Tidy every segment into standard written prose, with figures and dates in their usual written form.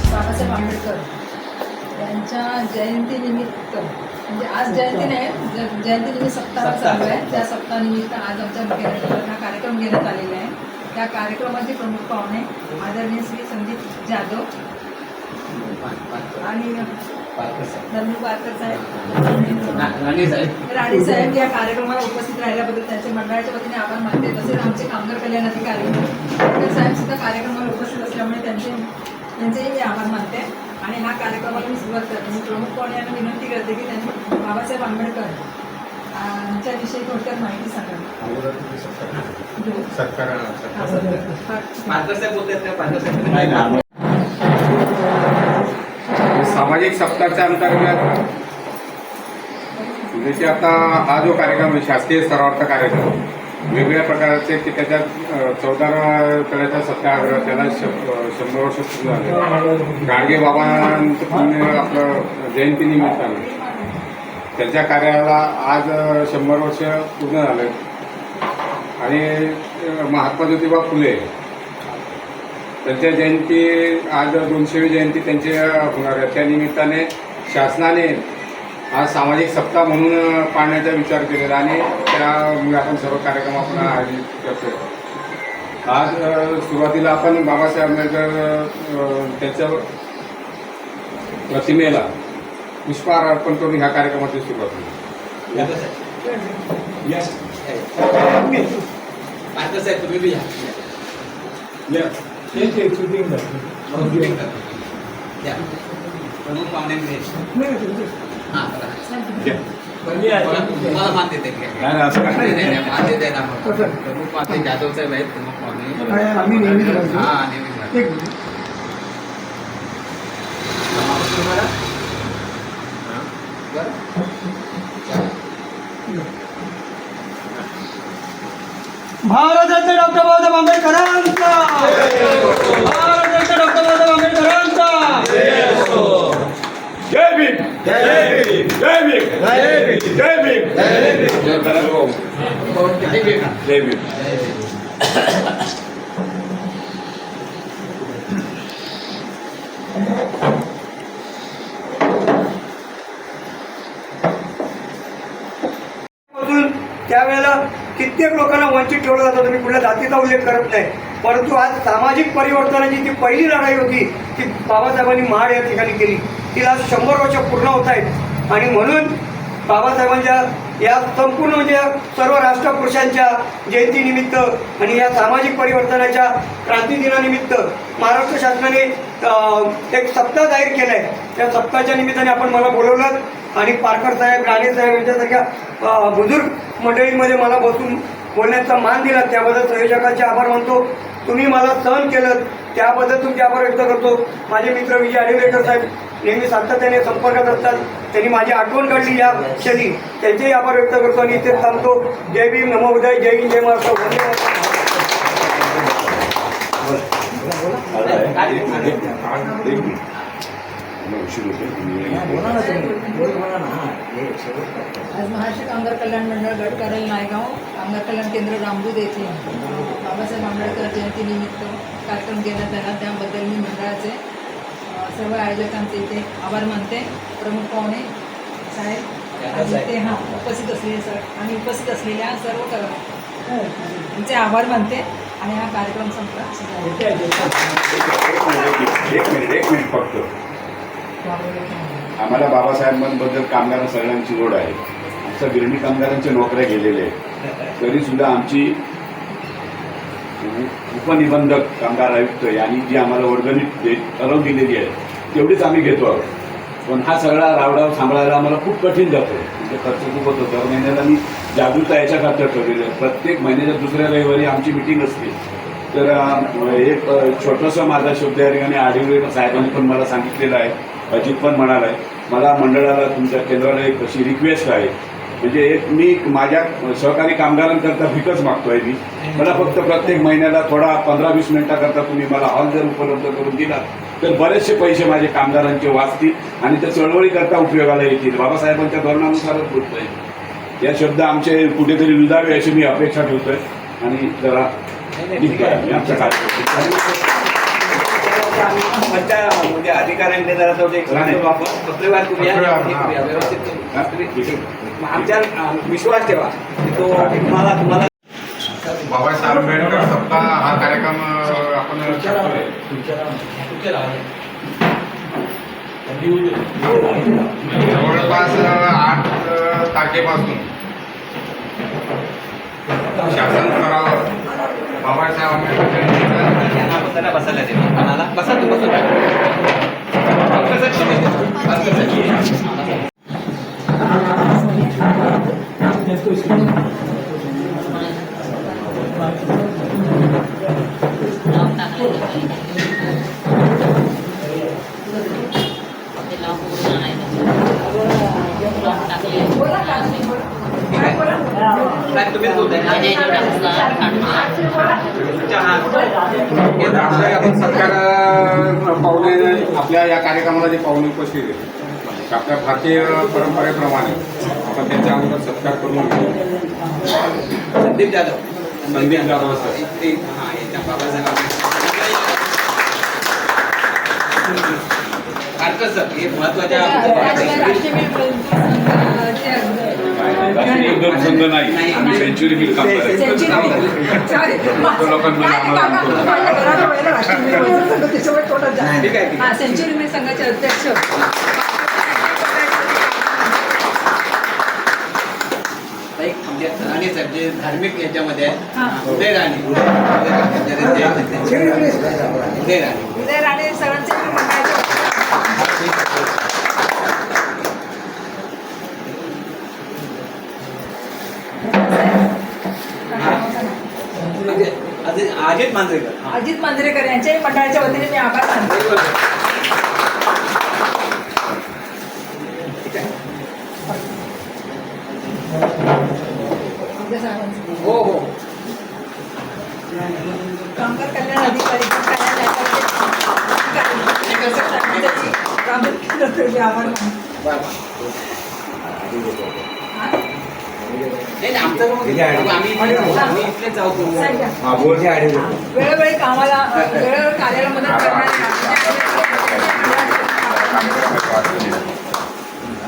बाबासाहेब आंबेडकर यांच्या जयंतीनिमित्त, म्हणजे आज जयंती नाही, जयंतीनिमित्त सप्ताह चालू आहे. त्या सप्ताहानिमित्त आज आमच्या मुख्यालयात हा कार्यक्रम घेण्यात आलेला आहे. त्या कार्यक्रमाचे प्रमुख पाहुणे आदरणीय श्री संदीप जाधव आणि धर्मी पारकर साहेब, राणी साहेब या कार्यक्रमाला उपस्थित राहिल्याबद्दल त्यांच्या मंडळाच्या वतीने आभार मानते. तसेच आमचे कामगार कल्याण अधिकारी साहेब सुद्धा कार्यक्रमाला उपस्थित असल्यामुळे त्यांचेही मी आभार मानते. आणि हा कार्यक्रमाला मी सुरुवात करते. मी प्रमुख पाहुणे यांना विनंती करते की त्यांनी बाबासाहेब आंबेडकर यांच्याविषयी थोडक्यात माहिती सांगावी. सामाजिक सप्ताहाच्या अंतर्गत म्हणजे आता हा जो कार्यक्रम शासकीय स्तरावरचा कार्यक्रम वेगवेगळ्या प्रकारचे की त्याच्यात 14 तळ्याचा सत्याग्रह त्याला 100 वर्ष पूर्ण झाले. गाडगे बाबांचं आपलं जयंतीनिमित्तानं त्यांच्या कार्याला आज 100 वर्ष पूर्ण झाले. आणि महात्मा ज्योतिबा फुले त्यांच्या जयंती आज 200वी जयंती त्यांची होणार आहे. त्या निमित्ताने शासनाने आज सामाजिक सप्ताह म्हणून पाळण्याचा विचार केलेला आणि त्यामुळे आपण सर्व कार्यक्रम आपण आयोजित करतो. आज सुरुवातीला आपण बाबासाहेब आंबेडकर त्यांच्या प्रतिमेला पुष्पहार अर्पण करून ह्या कार्यक्रमाची सुरुवात होती. तुम्ही बी प्रमुख पाहुणे तुम्हाला मान देते मान देते ना प्रमुख पाहुणे जाधव साहेब आहेत. प्रमुख पाहुणे भारताचे डॉक्टर बाबासाहेब आंबेडकरांचा, भारताचे डॉक्टर बाबासाहेब आंबेडकरांचा जय भीम, जय भीम, जय भीम, जय भीम, जय भीम, जय भीम. त्यावेळेला कित्येक लोकांना वंचित ठेवलं जातं. तुम्ही कुठल्या जातीचा उल्लेख करत नाही, परंतु आज सामाजिक परिवर्तनाची जी पहिली लढाई होती ती बाबासाहेबांनी महाड या ठिकाणी केली. तिला 100 वर्ष पूर्ण होत आहेत. आणि म्हणून बाबासाहेबांच्या या संपूर्ण म्हणजे सर्व राष्ट्रपुरुषांच्या जयंतीनिमित्त आणि या सामाजिक परिवर्तनाच्या क्रांतिदिनानिमित्त महाराष्ट्र शासनाने एक सप्ताह जाहीर केला आहे. त्या सप्ताहाच्या निमित्ताने आपण मला बोलवलं आणि पारकर साहेब, राणे साहेब यांच्यासारख्या बुजुर्ग मंडळीमध्ये मला बसून बोलण्याचा मान दिला. त्याबद्दल संयोजकांचे आभार मानतो. तुम्ही मला सहन केलं त्याबद्दल तुमचे आभार व्यक्त करतो. माझे मित्र विजय आडिवरेकर साहेब नेहमी सातत्याने संपर्कात असतात. त्यांनी माझी आठवण काढली या क्षणी, त्यांचेही आभार व्यक्त करतो आणि इथे थांबतो. जय भीम, नमो बुद्धाय, जय हिंद, जय महाराष्ट्र. आज महाराष्ट्र कामगार कल्याण मंडळ गट कार्यालय नायगाव कामगार कल्याण केंद्र रामदूत येथे बाबासाहेब आंबेडकर जयंतीनिमित्त कार्यक्रम घेण्यात आला. त्याबद्दल मी मंडळाचे सर्व आयोजकांचे इथे आभार मानते. प्रमुख पाहुणे साहेब आणि ते उपस्थित असलेले आणि उपस्थित असलेल्या सर्व त्यांचे आभार मानते. आणि हा कार्यक्रम संपला. एक मिनिट फक्त. आम्हाला बाबासाहेबांबद्दल कामगार सगळ्यांची ओढ आहे. आमच्या गिरणी कामगारांच्या नोकऱ्या गेलेल्या आहेत, तरी सुद्धा आमची उपनिबंधक कामगार आयुक्त यांनी जी आम्हाला वर्गणी ठरवून दिलेली आहे तेवढीच आम्ही घेतो आहोत. पण हा सगळा रावडाव सांभाळायला आम्हाला खूप कठीण जातो. म्हणजे खर्च खूप होतो. दर महिन्याला मी जागरूकता याच्या खात्यात ठेवलेलं आहे. प्रत्येक महिन्याच्या दुसऱ्या रविवारी आमची मिटिंग असते. तर एक छोटंसं माझा शब्द या ठिकाणी आडिवरेकर साहेबांनी पण मला सांगितलेलं आहे, अजित पण म्हणाला आहे. मला मंडळाला तुमच्या केंद्राला एक अशी रिक्वेस्ट आहे, म्हणजे एक मी माझ्या सहकारी कामगारांकरता भीकच मागतोय. मला फक्त प्रत्येक महिन्याला थोडा 15-20 मिनिटाकरता तुम्ही मला हॉल जर उपलब्ध करून दिला तर बरेचसे पैसे माझे कामगारांचे वाचतील आणि त्या चळवळीकरता उपयोगाला येतील. बाबासाहेबांच्या धोरणानुसारच बोलतोय. या शब्द आमचे कुठेतरी रुजावे अशी मी अपेक्षा ठेवतोय. आणि जरा म्हणजे अधिकाऱ्यांकडे जरा तो एक वापर पत्रव्यवहार करूया, हे करूया, व्यवस्थित करूया. आमच्या विश्वास ठेवा की तो तुम्हाला बाबासाहेब आंबेडकर सप्ताह हा कार्यक्रम आपण करतोय. जवळपास 8 तारखेपासून शासन स्तरावर बाबासाहेब आंबेडकर त्यांना बसायला दे. कोणाला? बसा तू बसून तुम्ही सरकार पाहुणे आपल्या या कार्यक्रमाला जे पाहुणे उपस्थित आहेत आपल्या भारतीय परंपरेप्रमाणे आपण त्यांच्या अगोदर सत्कार करून घेऊ. संदीप जाधव सर कारकर सर हे महत्वाच्या संघ नाही आम्ही सेंच्युरी मिल काम सेंच्युरी मिल संघाचे अध्यक्ष राणे साहेब जे धार्मिक याच्यामध्ये आहे उदय राणे उदय राणे सरांचे अजित मांजरेकर यांच्याही मंडळाच्या वतीने मी आभार मानते. हो हो कामगार कल्याण अधिकारी मी आभार मानते. वेळोवेळी कामाला वेळोवेळी कार्याला मदत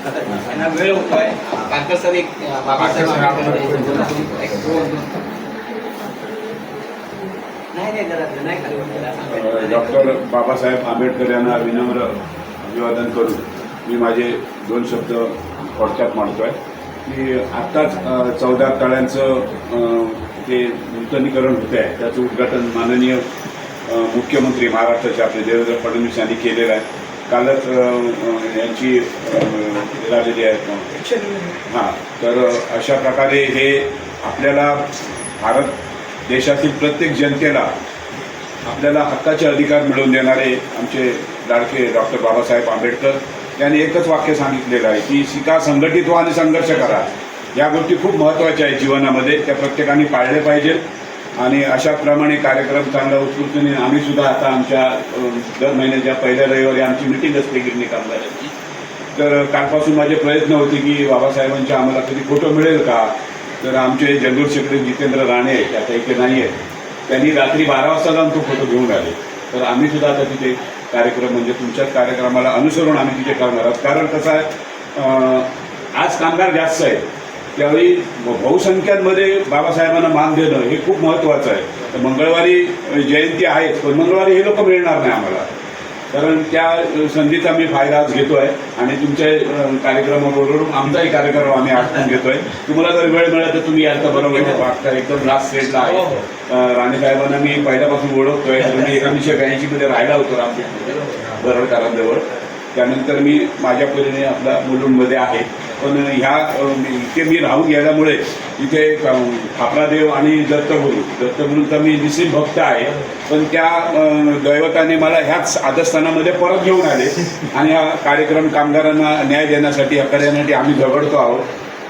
त्यांना वेळ होतोय. कारकर सर एक बाबासाहेब डॉक्टर बाबासाहेब आंबेडकर यांना विनम्र अभिवादन करून मी माझे 2 शब्द थोडक्यात मांडतोय की आत्ताच 14 तळ्यांचं जे नूतनीकरण होत आहे त्याचं उद्घाटन माननीय मुख्यमंत्री महाराष्ट्राचे आपले देवेंद्र फडणवीस यांनी केलेलं आहे. कालच यांची झालेली आहे. हां, तर अशा प्रकारे हे आपल्याला भारत देशातील प्रत्येक जनतेला आपल्याला हक्काचे अधिकार मिळवून देणारे आमचे लाडके डॉक्टर बाबासाहेब आंबेडकर यांनी एकच वाक्य सांगितलेलं आहे की शिका, संघटित व्हा आणि संघर्ष करा. या गोष्टी खूप महत्त्वाच्या आहेत जीवनामध्ये, त्या प्रत्येकाने पाळले पाहिजेत आणि अशाप्रमाणे कार्यक्रम चांगला उत्स्फूर्तीने आम्ही सुद्धा आता आमच्या दर महिन्याच्या पहिल्या रविवारी आमची मिटिंग असते गिरणी कामगारांची. तर कालपासून माझे प्रयत्न होते की बाबासाहेबांच्या आम्हाला कधी फोटो मिळेल का. तर आमचे जंगूर सेक्रेटरी जितेंद्र राणे आहेत, आता इथे नाही आहेत, त्यांनी रात्री 12 वाजता जाऊन तो फोटो घेऊन आले. तर आम्ही सुद्धा आता तिथे कार्यक्रम म्हणजे तुमच्याच कार्यक्रमाला अनुसरून आम्ही तिथे करणार आहोत. कारण कसं आहे, आज कामगार जास्त आहे, त्यावेळी बहुसंख्यांमध्ये बाबासाहेबांना मान देणं हे खूप महत्त्वाचं आहे. तर मंगळवारी जयंती आहेच, पण मंगळवारी हे लोक मिळणार नाही आम्हाला, कारण त्या संधीचा मी फायदा आज घेतो आहे आणि तुमच्या कार्यक्रमाबरोबर आमचाही कार्यक्रम आम्ही आठवून घेतो आहे. तुम्हाला जर वेळ मिळाला तर तुम्ही आता बरोबर वाटता, एकदम लास्ट स्टेजला आहे. राणेसाहेबांना मी पहिल्यापासून ओळखतोय. मी 1982 राहिला होतो रामटेकमध्ये बरडकरांजवळ. त्यानंतर मी माझ्या परीने आपला मुलुंडमध्ये आहे, पण इथे मी राहून गेल्यामुळे इथे खापरादेव आणि दत्तगुरूंचा मी निश्चित भक्त आहे. पण त्या दैवताने मला ह्याच आदस्थानामध्ये परत घेऊन आले आणि हा कार्यक्रम कामगारांना न्याय देण्यासाठी, हक्क देण्यासाठी आम्ही झगडतो आहोत.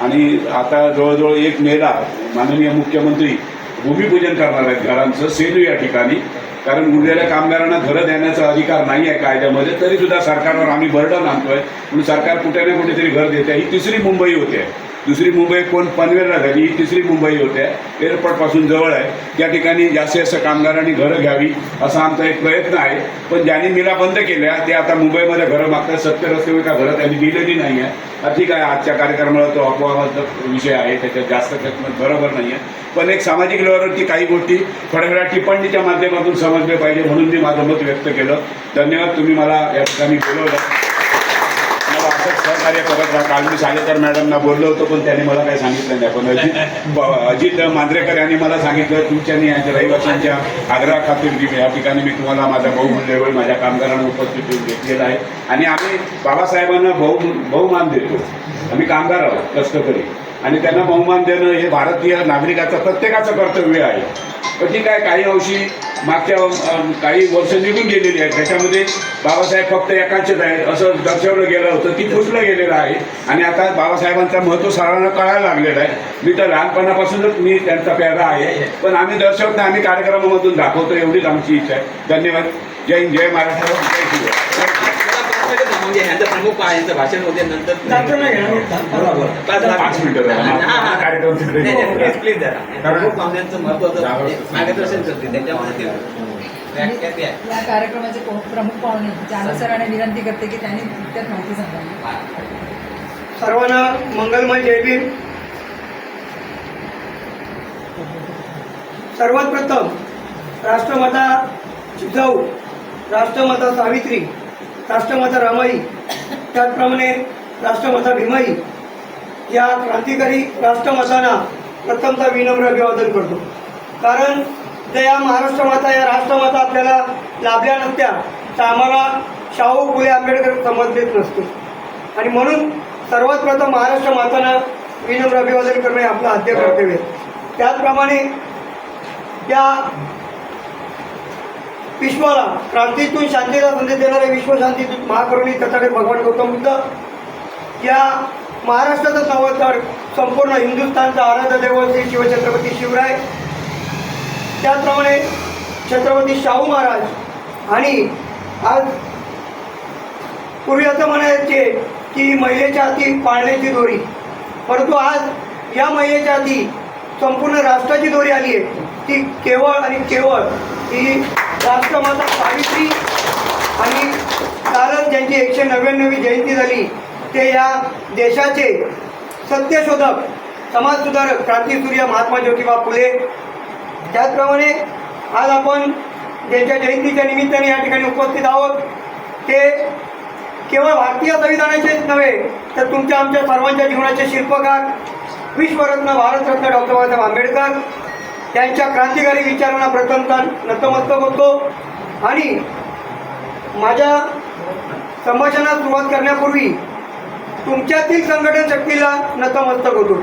आणि आता जवळजवळ 1 मेला माननीय मुख्यमंत्री भूमिपूजन करणार आहेत घरांचं सेलू या ठिकाणी. कारण उरलेल्या कामगारांना घरं देण्याचा अधिकार नाही आहे कायद्यामध्ये, तरीसुद्धा सरकारवर आम्ही बर्डन आणतोय. म्हणून सरकार कुठे ना कुठेतरी घर देते. ही 3री मुंबई होते. दुसरी मुंबई कोण पनवेलला झाली, ही तिसरी मुंबई होते. एअरपोर्टपासून जवळ आहे. त्या ठिकाणी जास्तीत जास्त कामगारांनी घरं घ्यावी असा आमचा एक प्रयत्न आहे. पण ज्यांनी मिला बंद केल्या ते आता मुंबईमध्ये घरं मागतात. सत्य रस्ते का घरं त्यांनी दिलेली नाही आहे. ठीक आहे, आजच्या कार्यक्रमाला तो अपवादाचा विषय आहे, त्याच्यात जास्त बरोबर नाही आहे. पण एक सामाजिक लेवलवरती काही गोष्टी थोड्या वेळा टिप्पणीच्या माध्यमातून समजले पाहिजे म्हणून मी माझं मत व्यक्त केलं. धन्यवाद, तुम्ही मला या ठिकाणी बोलवलं. मला असंच सहकार्य करत राहा. काल मी सालेकर मॅडमना बोललो होतो पण त्यांनी मला काही सांगितलं नाही. पण अजित मांजरेकर यांनी मला सांगितलं तुमच्यानी यांच्या रहिवाशांच्या आग्रहाखातीर मी या ठिकाणी मी तुम्हाला माझा बहुमूल्य वेळ माझ्या कामगारांना उपस्थित ठेवून घेतलेला आहे. आणि आम्ही बाबासाहेबांना बहुमान देतो. आम्ही कामगार आहोत, कष्टकरी, आणि त्यांना बहुमान देणं हे भारतीय नागरिकाचं प्रत्येकाचं कर्तव्य आहे. पण ठीक आहे, काही अंशी मागच्या काही वर्ष निघून गेलेली आहेत. त्याच्यामध्ये बाबासाहेब फक्त एकांचेच आहेत असं दर्शवलं गेलं होतं, ती पुसलं गेलेलं आहे. आणि आता बाबासाहेबांचं महत्त्व सर्वांना कळायला लागलेलं आहे. मी तर लहानपणापासूनच मी त्यांचा प्यारा आहे, पण आम्ही दर्शवत नाही, आम्ही कार्यक्रमामधून दाखवतो, एवढीच आमची इच्छा आहे. धन्यवाद. जय हिंद, जय महाराष्ट्र, जय शिवराय. म्हणजे ह्यांचं प्रमुख यांचं भाषण होते नंतर 5 मिनिटं कार्यक्रम प्लीज जरा प्रमुख पाहुण्यांचं महत्वाचं मार्गदर्शन करते त्याच्यामध्ये ते या कार्यक्रमाचे प्रमुख पाहुणे जानू सरांना विनंती करते की त्यांनी त्यात माहिती सांगावी. सर्वांना मंगलमय जय भीम. सर्वात प्रथम राष्ट्रमाता जिजाऊ, राष्ट्रमाता सावित्री, राष्ट्रमाता रमाई, त्याचप्रमाणे राष्ट्रमाता भीमाई या क्रांतिकारी राष्ट्रमातांना प्रथमतः विनम्र अभिवादन करतो. कारण जर या महाराष्ट्रमाता, या राष्ट्रमाता आपल्याला लाभल्या नसत्या तर आम्हाला शाहू फुले आंबेडकर समजलेच नसते. आणि म्हणून सर्वात प्रथम महाराष्ट्र मातांना विनम्र अभिवादन करणे आपलं आद्य कर्तव्य. त्याचप्रमाणे या विश्वाला क्रांतीतून शांतीचा संदेश देणारे विश्वशांतीदूत महाकरुणी तथागत भगवान गौतम बुद्ध, या महाराष्ट्राचं नव्हे तर संपूर्ण हिंदुस्थानचा आराध्य दैवत श्री शिवछत्रपती शिवराय, त्याचप्रमाणे छत्रपती शाहू महाराज. आणि आज पूर्वी असं म्हणायचे की महिलेच्या हाती पाळण्याची दोरी, परंतु आज या महिलेच्या हाती संपूर्ण राष्ट्राची दोरी आली आहे. ती केवळ आणि केवळ ही राष्ट्रमाता सावित्री. आणि कालच ज्यांची 199वी जयंती झाली ते या देशाचे सत्यशोधक, समाजसुधारक, क्रांतीसूर्य महात्मा ज्योतिबा फुले. त्याचप्रमाणे आज आपण ज्यांच्या जयंतीच्या निमित्ताने या ठिकाणी उपस्थित आहोत ते केवळ भारतीय संविधानाचेच नव्हे तर तुमच्या आमच्या सर्वांच्या जीवनाचे शिल्पकार, विश्वरत्न, भारतरत्न डॉक्टर बाबासाहेब आंबेडकर त्यांच्या क्रांतिकारी विचारांना प्रथमतः नतमस्तक होतो. आणि माझ्या संभाषणास सुरुवात करण्यापूर्वी तुमच्यातील संघटन शक्तीला नतमस्तक होतो.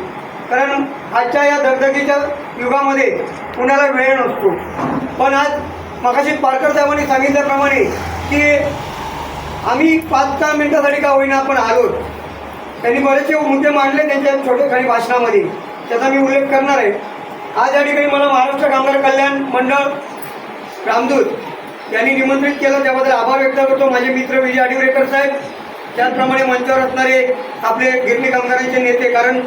कारण आजच्या या दगदगीच्या युगामध्ये कुणाला वेळ नसतो. पण आज मगाशी पारकर साहेबांनी सांगितल्याप्रमाणे की आम्ही 5-6 मिनिटासाठी का होईना आपण आलो. त्यांनी बरेचसे मुद्दे मांडले त्यांच्या छोट्या काही भाषणामध्ये, त्याचा मी उल्लेख करणार आहे. आज या ठिकाणी मला महाराष्ट्र कामगार कल्याण मंडळ रामदूत यांनी निमंत्रित केलं, त्याबद्दल आभार व्यक्त करतो. माझे मित्र विजय आडिवरेकर साहेब, त्याचप्रमाणे मंचावर असणारे आपले गिरणी कामगारांचे नेते. कारण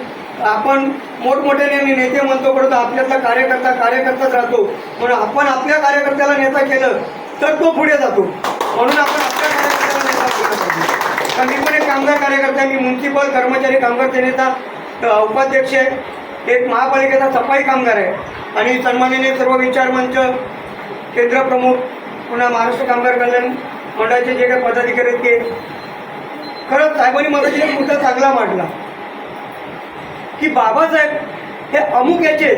आपण मोठमोठ्याने नेते म्हणतो परंतु आपल्यातला कार्यकर्ताच राहतो. म्हणून आपण आपल्या कार्यकर्त्याला नेता केलं तर तो पुढे जातो. म्हणून आपण आपल्या कार्यकर्त्याला नेता केला पाहिजे. कारण मी पण एक कामगार कार्यकर्ता, मी म्युन्सिपल कर्मचारी कामगार सेनेचा उपाध्यक्ष आहे, एक महापालिकेचा सफाई कामगार आहे आणि सन्माननीय सर्व विचार मंच केंद्र प्रमुख, पुन्हा महाराष्ट्र कामगार कल्याण मंडळाचे जे काही पदाधिकारी आहेत ते. खरंच साहेबांनी मला एक मुद्दा चांगला मांडला की बाबासाहेब हे अमुक याचे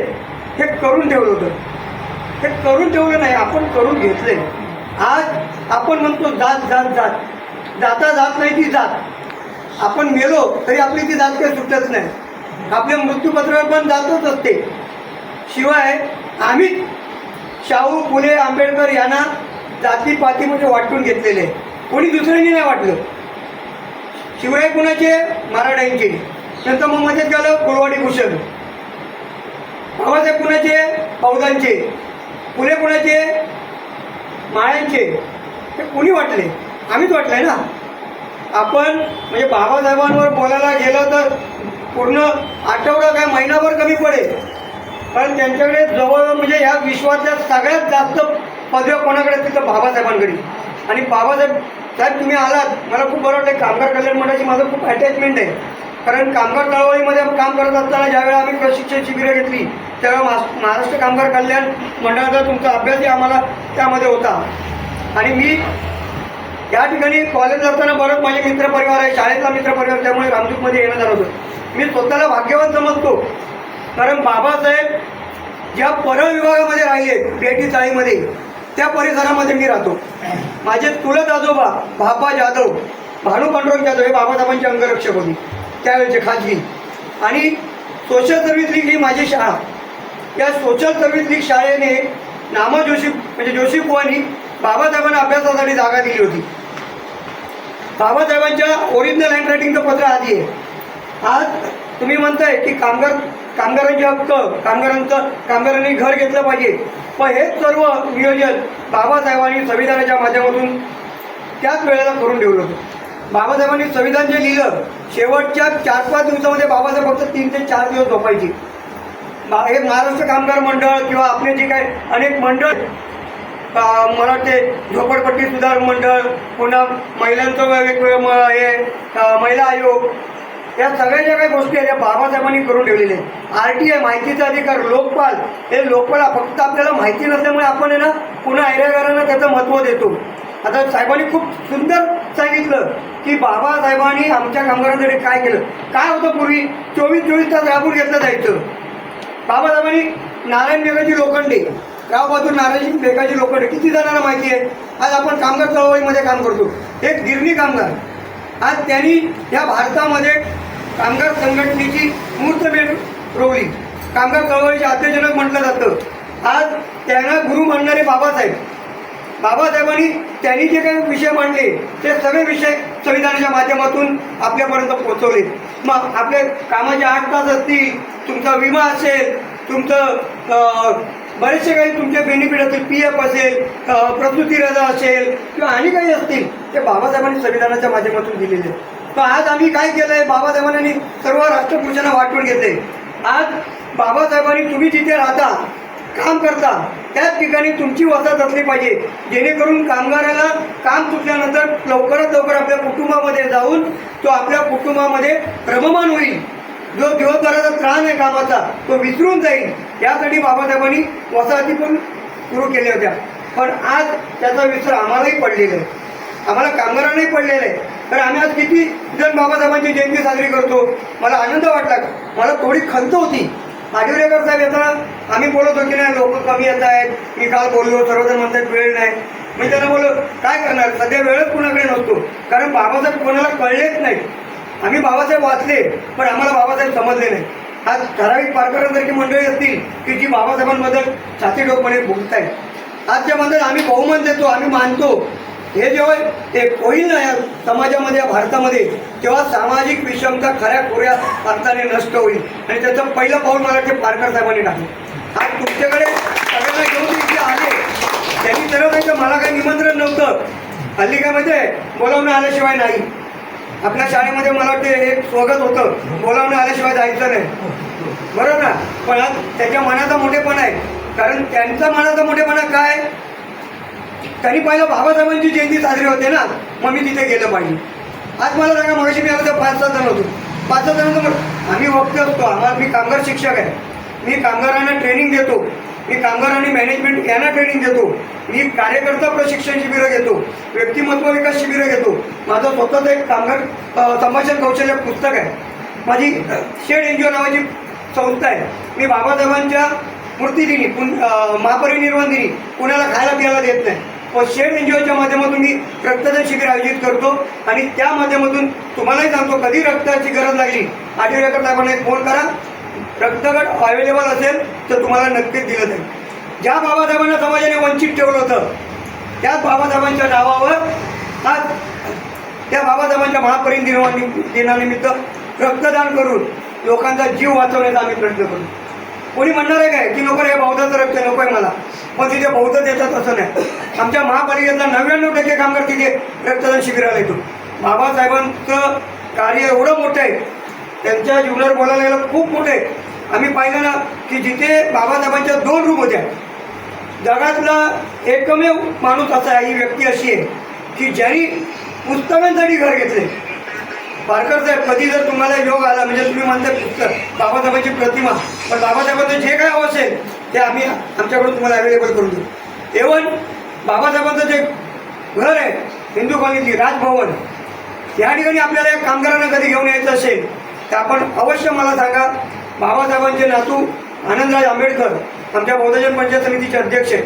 हे करून ठेवलं होतं. हे करून ठेवलं नाही, आपण करून घेतले. आज आपण म्हणतो जात जात जात, जाता जात नाही ती जात. आपण मेलो तरी आपली ती जात काही सुटत नाही, आपल्या मृत्यूपत्रावर पण जातच असते. शिवाय आम्ही शाहू फुले आंबेडकर यांना जातीपातीमध्ये वाटून घेतलेले, कोणी दुसऱ्यांनी नाही वाटलं. शिवराय कुणाचे? मराठ्यांचे. नंतर मग मध्येच गेलं कुलवाडी भूषण. बाबासाहेब कुणाचे? बौद्धांचे. फुले कुणाचे? माळ्यांचे. हे कुणी वाटले? आम्हीच वाटलंय ना. आपण म्हणजे बाबासाहेबांवर बोलायला गेलं तर पूर्ण आठवडा काय महिनाभर कमी पडेल, कारण त्यांच्याकडे जवळ म्हणजे ह्या विश्वातल्या सगळ्यात जास्त पदव्या कोणाकडे आहेत तिथं बाबासाहेबांकडे. आणि साहेब तुम्ही आलात, मला खूप बरं वाटतं. कामगार कल्याण मंडळाची माझं खूप अटॅचमेंट आहे, कारण कामगार चळवळीमध्ये काम करत असताना ज्यावेळेला आम्ही प्रशिक्षण शिबिरं घेतली त्यावेळेला महाराष्ट्र कामगार कल्याण मंडळाचा तुमचा अभ्यासही आम्हाला त्यामध्ये होता. आणि मी या ठिकाणी कॉलेज असताना बरंच माझे मित्रपरिवार आहे, शाळेतला मित्रपरिवार, त्यामुळे रामदूतमध्ये येणं झालं होतं. मी स्वतःला भाग्यवान समजतो, कारण बाबासाहेब ज्या परळ विभागामध्ये राहिले बेटी चाळीमध्ये त्या परिसरामध्ये मी राहतो. माझे चुलत आजोबा बापा जाधव, भानू पांडुरंग जाधव हे बाबासाहेबांचे अंगरक्षक होते त्यावेळेचे खाजगी. आणि सोशल सर्व्हिस लीग ही माझी शाळा. या सोशल सर्व्हिस लीग शाळेने नामा जोशी म्हणजे जोशी बुवांनी बाबासाहेबांना अभ्यासासाठी जागा दिली होती. बाबासाहेबांच्या ओरिजिनल हँडरायटिंगचं पत्र आधी आहे. आज तुम्ही म्हणताय की कामगारांचे हक्क, कामगारांनी घर घेतलं पाहिजे, पण हे सर्व नियोजन बाबासाहेबांनी संविधानाच्या माध्यमातून त्याच वेळेला करून ठेवलं होतं. बाबासाहेबांनी संविधान जे लिहिलं, शेवटच्या 4-5 दिवसामध्ये बाबासाहेब फक्त 3 ते 4 दिवस झोपायचे. हे महाराष्ट्र कामगार मंडळ किंवा आपले जे काही अनेक मंडळ, मला वाटते झोपडपट्टी सुधार मंडळ, पुन्हा महिलांचं वेगवेगळं महिला आयोग, या सगळ्या ज्या काही गोष्टी आहेत त्या बाबासाहेबांनी करून ठेवलेल्या आहेत. RTI माहितीचा अधिकार, लोकपाल, हे लोकपाल फक्त आपल्याला माहिती नसल्यामुळे आपण आहे ना पुन्हा ऐऱ्यागारांना त्याचं महत्त्व देतो. आता साहेबांनी खूप सुंदर सांगितलं की बाबासाहेबांनी आमच्या कामगारांसाठी काय केलं. काय होतं पूर्वी 24 तास राबून घेतलं जायचं. बाबासाहेबांनी नारायण बेगाची लोखंडे, राव बहादूर नारायण बेगाची लोखंडे किती जणांना माहिती आहे. आज आपण कामगार चळवळीमध्ये काम करतो, एक गिरणी कामगार. आज त्यांनी या भारतामध्ये कामगार संघटनेची मूर्तमेढ रोवली. कामगार चळवळीचे आद्यजनक म्हटलं जातं. आज त्यांना गुरु मानणारे बाबासाहेबांनी त्यांनी जे काही विषय मांडले ते सगळे विषय संविधानाच्या माध्यमातून आपल्यापर्यंत पोहोचवले. मग आपले कामाचे 8 तास असतील, तुमचा विमा असेल, तुमचं बरेचसे काही तुमचे बेनिफिट असतील, PF असेल, प्रसूती रजा असेल किंवा आणि काही असतील, ते बाबासाहेबांनी संविधानाच्या माध्यमातून दिलेले. तर आज आम्ही काय केलं आहे, बाबासाहेबांनी सर्व राष्ट्रपुरुषांना वाटून घेतले. आज बाबासाहेबांनी तुम्ही जिथे राहता, काम करता, त्याच ठिकाणी तुमची वसाहत असली पाहिजे, जेणेकरून कामगाराला काम सुटल्यानंतर लवकरात लवकर आपल्या कुटुंबामध्ये जाऊन तो आपल्या कुटुंबामध्ये रममान होईल. जो दिवसभराचा त्राण आहे कामाचा तो विसरून जाईल. यासाठी बाबासाहेबांनी वसाहती पण सुरू केल्या होत्या. पण आज त्याचा विसर आम्हालाही पडलेला आहे, आम्हाला कामगारांनाही पडलेलं आहे. तर आम्ही आज किती जण बाबासाहेबांची जयंती साजरी करतो. मला आनंद वाटला, मला थोडी खंत होती. आदिवरेकर साहेब येताना आम्ही बोलत होतो की नाही लोक कमी येत आहेत, मी काल बोललो, सर्वजण म्हणतात वेळ नाही. मी त्यांना बोललो काय करणार, सध्या वेळच कुणाकडे नसतो, कारण बाबासाहेब कोणाला कळलेच नाही. आम्ही बाबासाहेब वाचले पण आम्हाला बाबासाहेब समजले नाही. आज ठराविक पारकरांसारखी मंडळी असतील की जी बाबासाहेबांबद्दल छातीठोकपणे बोलत आहेत. आजच्याबद्दल आम्ही बहुमान देतो, आम्ही मानतो. हे जेव्हा एक होईल ना या समाजामध्ये, या भारतामध्ये, तेव्हा सामाजिक विषमता खऱ्या खोऱ्या अर्थाने नष्ट होईल. आणि त्याचं पहिलं पाऊल मला वाटते पारकर साहेबांनी टाकलं. आज तुमच्याकडे सगळ्यांना घेऊन इथे आले, त्यांनी ठरवलं मला काही निमंत्रण नव्हतं. हल्ली काय म्हणजे बोलावणं आल्याशिवाय नाही. आपल्या शाळेमध्ये मला वाटते एक स्वागत होतं, बोलावणं आल्याशिवाय जायचं नाही, बरोबर ना. पण आज त्याच्या मनाचा मोठेपणा आहे, कारण त्यांचा मनाचा मोठेपणा काय, त्यांनी पहिलं बाबासाहेबांची जयंती साजरी होते ना, मग मी तिथे गेलं पाहिजे. आज मला सांगा, मगाशी मी आलो तर 5-6 जण होतो. 5-6 जणांचं आम्ही वक्ते असतो. मी कामगार शिक्षक आहे, मी कामगारांना ट्रेनिंग देतो, मी कामगारांनी मॅनेजमेंट यांना ट्रेनिंग देतो, मी कार्यकर्ता प्रशिक्षण शिबिरं घेतो, व्यक्तिमत्व विकास शिबिरं घेतो. माझं स्वतःच एक कामगार संभाषण कौशल्य पुस्तक आहे. माझी शेड NGO नावाची संस्था आहे. मी बाबासाहेबांच्या मूर्तीदिनी, महापरिनिर्वाण दिनी कुणाला खायला प्यायला देत नाही, पण शेड NGOच्या माध्यमातून मी रक्तदान शिबिर आयोजित करतो. आणि त्या माध्यमातून तुम्हालाही सांगतो, कधी रक्ताची गरज लागली आदिवरेकर साहेबांना एक फोन करा, रक्तगट अवेलेबल असेल तर तुम्हाला नक्कीच दिलं जाईल. ज्या बाबासाहेबांना समाजाने वंचित ठेवलं होतं त्याच बाबासाहेबांच्या नावावर आज त्या बाबासाहेबांच्या महापरिनिर्वाण दिनानिमित्त रक्तदान करून लोकांचा जीव वाचवण्याचा आम्ही प्रयत्न करू. कोणी म्हणणार आहे काय की नको रे बौद्धाचं रक्त नको आहे मला, पण तिथे बौद्ध देतात असं नाही. आमच्या महापालिकेतला 99% कामगार तिथे रक्तदान शिबिराला येतो. बाबासाहेबांचं कार्य एवढं मोठं आहे त्यांच्या जीवनावर बोलायला गेलं खूप मोठे. आम्ही पाहिलं ना की जिथे बाबासाहेबांच्या 2 रूम होत्या, जगातला एकमेव माणूस असा आहे, ही व्यक्ती अशी आहे की ज्यांनी पुस्तकांसाठी घर घेतले. पारकर साहेब, कधी जर तुम्हाला योग आला, म्हणजे तुम्ही म्हणता पुस्तक, बाबासाहेबांची प्रतिमा, पण बाबासाहेबांचं जे काय हवं असेल ते आम्ही आमच्याकडून तुम्हाला अवेलेबल करून देऊ. इव्हन बाबासाहेबांचं जे घर आहे हिंदू कॉलनीतली राजभवन, या ठिकाणी आपल्याला या कामगारांना कधी घेऊन यायचं असेल तर आपण अवश्य मला सांगा. बाबासाहेबांचे नातू आनंदराज आंबेडकर आमच्या बौद्धजन पंचायत समितीचे अध्यक्ष आहेत.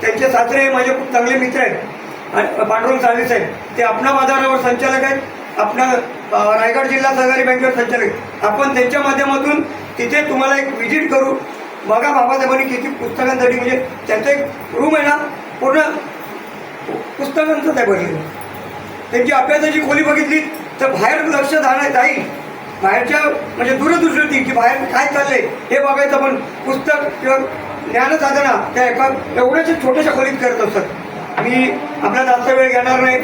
त्यांचे सासरे माझे खूप चांगले मित्र आहेत आणि पांडुरंग साळवी साहेब, ते आपणा बाजारावर संचालक आहेत, आपणा रायगड जिल्हा सहकारी बँकेवर संचालक आहेत. आपण त्यांच्या माध्यमातून तिथे तुम्हाला एक व्हिजिट करू. बघा बाबासाहेबांनी किती पुस्तकांसाठी, म्हणजे त्यांचं एक रूम आहे ना पूर्ण पुस्तकांचंच आहे भरलेलं. त्यांची अभ्यासाची खोली बघितली तर बाहेर लक्ष जाईल, बाहेरच्या म्हणजे दूरदृष्टी की बाहेर काय चाललंय हे बघायचं, पण पुस्तक किंवा ज्ञानसाधना त्या एका एवढ्याच छोट्याशा खोलीत करत असतात. मी आपला जास्त वेळ घेणार नाही.